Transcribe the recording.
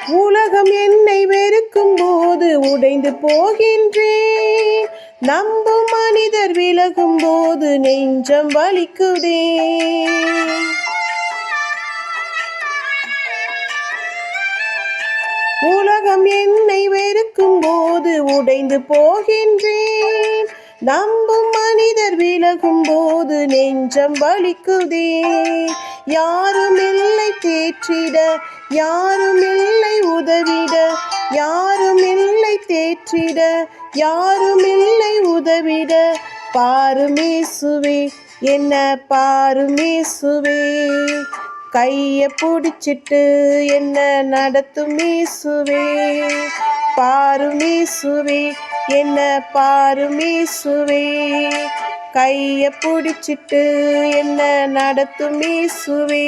உலகம் என்னை வெறுக்கும் போது உடைந்து போகின்றேன். நம்பும் மனிதர் விலகும் போது நெஞ்சம் வலிக்குதே. உலகம் என்னை வெறுக்கும் போது உடைந்து போகின்றேன். நம்பும் மனிதர் விலகும் போது நெஞ்சம் வலிக்குதே. யாரும் இல்லை தேற்றிட, யாரும் இல்லை உதவிட, யாரும் இல்லை தேற்றிட, யாரும் இல்லை உதவிட. பாரும் இயேசுவே, என்ன பாரும் இயேசுவே, கைய பிடிச்சிட்டு என்ன நடத்தும் இயேசுவே. பாரும் இயேசுவே, என்ன பாரும் இயேசுவே, கைய பிடிச்சிட்டு என்ன நடத்தும் இயேசுவே.